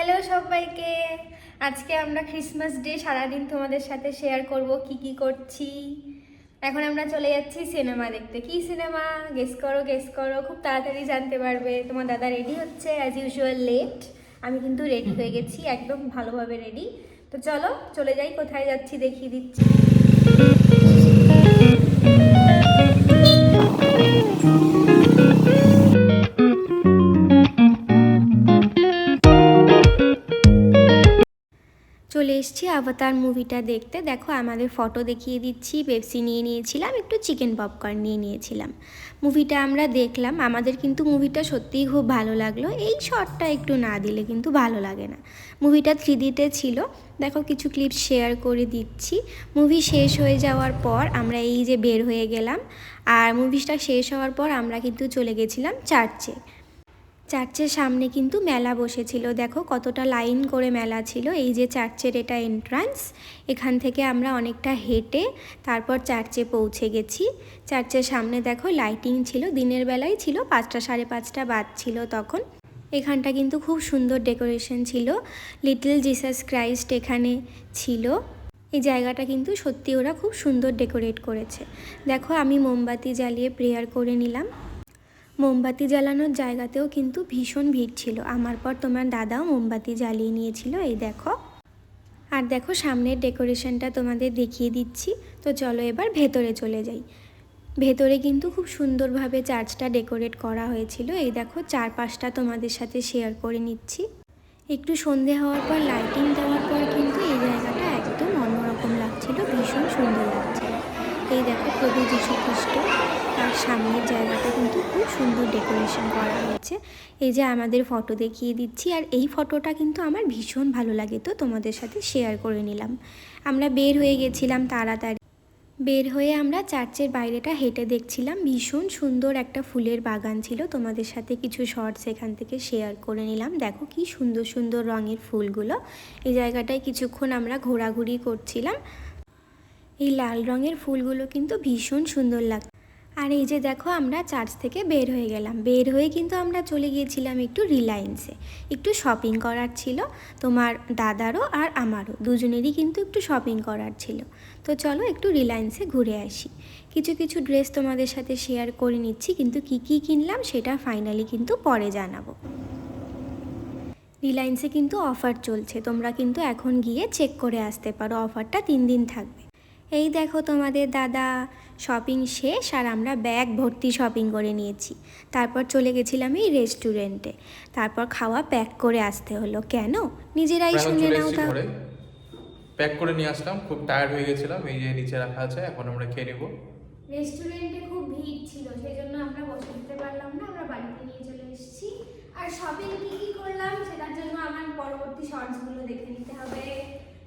Hello সবাইকে। আজকে আমরা ক্রিসমাস ডে সারাদিন তোমাদের সাথে শেয়ার করব কি কি করছি। এখন আমরা চলে যাচ্ছি সিনেমা দেখতে। কি সিনেমা? গেস করো গেস করো, খুব তাড়াতাড়ি জানতে পারবে। তোমার দাদা রেডি হচ্ছে অ্যাজ ইউজুয়াল লেট। আমি কিন্তু রেডি হয়ে গেছি, একদম ভালোভাবে রেডি। তো চলো চলে যাই, কোথায় যাচ্ছি দেখিয়ে দিচ্ছি। চলে এসেছি আভাতার মুভিটা দেখতে। দেখো আমাদের ফটো দেখিয়ে দিচ্ছি। পেপসি নিয়ে নিয়েছিলাম, একটু চিকেন পপকর্ন নিয়ে নিয়েছিলাম। মুভিটা আমরা দেখলাম, আমাদের কিন্তু মুভিটা সত্যিই খুব ভালো লাগলো। এই শর্টটা একটু না দিলে কিন্তু ভালো লাগে না। মুভিটা 3Dতে ছিল। দেখো কিছু ক্লিপ শেয়ার করে দিচ্ছি। মুভি শেষ হয়ে যাওয়ার পর আমরা এই যে বের হয়ে গেলাম, আর মুভিটা শেষ হওয়ার পর আমরা কিন্তু চলে গেছিলাম চার্চে। চার্চের সামনে কিন্তু মেলা বসেছিল। দেখো কতটা লাইন করে মেলা ছিল। এই যে চার্চের এটা এন্ট্রান্স, এখান থেকে আমরা অনেকটা হেঁটে তারপর চার্চে পৌঁছে গেছি। চার্চের সামনে দেখো লাইটিং ছিল, দিনের বেলায় ছিল, 5টা 5:30 বাজছিল তখন। এখানটা কিন্তু খুব সুন্দর ডেকোরেশন ছিল। লিটল জিসাস ক্রাইস্ট এখানে ছিল। এই জায়গাটা কিন্তু সত্যি ওরা খুব সুন্দর ডেকোরেট করেছে। দেখো আমি মোমবাতি জ্বালিয়ে প্রেয়ার করে নিলাম। মোমবাতি জ্বালানোর জায়গাতেও কিন্তু ভীষণ ভিড় ছিল। আমার পর তোমার দাদাও মোমবাতি জ্বালিয়ে নিয়েছিল, এই দেখো। আর দেখো সামনের ডেকোরেশনটা তোমাদের দেখিয়ে দিচ্ছি। তো চলো এবার ভেতরে চলে যাই। ভেতরে কিন্তু খুব সুন্দরভাবে চার্চটা ডেকোরেট করা হয়েছিল। এই দেখো চারপাশটা তোমাদের সাথে শেয়ার করে নিচ্ছি। একটু সন্ধে হওয়ার পর লাইটিং দেওয়ার পর কিন্তু এই জায়গাটা একদম অন্যরকম লাগছিল, ভীষণ সুন্দর লাগছিল। এই দেখো প্রভু যীশু খ্রিস্ট, তার সামনের জায়গাটা কিন্তু খুব সুন্দর ডেকোরেশন করা হয়েছে। এই যে আমাদের ফটো দেখিয়ে দিচ্ছি, আর এই ফটোটা কিন্তু আমার ভীষণ ভালো লাগে, তো তোমাদের সাথে শেয়ার করে নিলাম। আমরা বের হয়ে গেছিলাম তাড়াতাড়ি। বের হয়ে আমরা চার্চের বাইরেটা হেঁটে দেখছিলাম। ভীষণ সুন্দর একটা ফুলের বাগান ছিল, তোমাদের সাথে কিছু শর্টস এখান থেকে শেয়ার করে নিলাম। দেখো কি সুন্দর সুন্দর রঙের ফুলগুলো। এই জায়গাটায় কিছুক্ষণ আমরা ঘোরাঘুরি করছিলাম। এই লাল রঙের ফুলগুলো কিন্তু ভীষণ সুন্দর লাগছে। আর এই যে দেখো আমরা চার্চ থেকে বের হয়ে গেলাম। বের হয়ে কিন্তু আমরা চলে গিয়েছিলাম একটু রিলায়েন্সে, একটু শপিং করার ছিল। তোমার দাদারও আর আমারও দুজনেরই কিন্তু একটু শপিং করার ছিল। তো চলো একটু রিলায়েন্সে ঘুরে আসি। কিছু কিছু ড্রেস তোমাদের সাথে শেয়ার করে নিচ্ছি, কিন্তু কি কি কিনলাম সেটা ফাইনালি কিন্তু পরে জানাবো। রিলায়েন্সে কিন্তু অফার চলছে, তোমরা কিন্তু এখন গিয়ে চেক করে আসতে পারো। অফারটা 3 দিন থাকবে। এই দেখো তোমাদের দাদা শপিং শেষ, আর আমরা ব্যাগ ভর্তি শপিং করে নিয়েছি। তারপর চলে গেছিলাম এই রেস্টুরেন্টে। তারপর খাওয়া প্যাক করে আসতে হলো। কেন? নিজেরাই শুনে নাও। তা প্যাক করে নিয়ে আসলাম, খুব টায়ার্ড হয়ে গেছিলাম। এই যে নিচে রাখা আছে, এখন আমরা খেয়ে নেব। রেস্টুরেন্টে খুব ভিড় ছিল, সেই জন্য আমরা বসে দিতে পারলাম না, আমরা বাড়িতে নিয়ে চলে এসেছি। আর শপিং কি কি করলাম সেটার জন্য আমার পরবর্তী শর্টসগুলো দেখে নিতে হবে।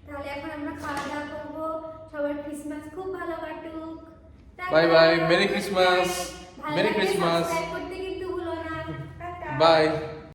তাহলে এখন আমরা খাওয়া দাওয়া করবো। সবার ক্রিসমাস খুব ভালো কাটুক। Bye bye, merry Christmas. Merry Christmas. করতে কিন্তু ভুলো না। বাই।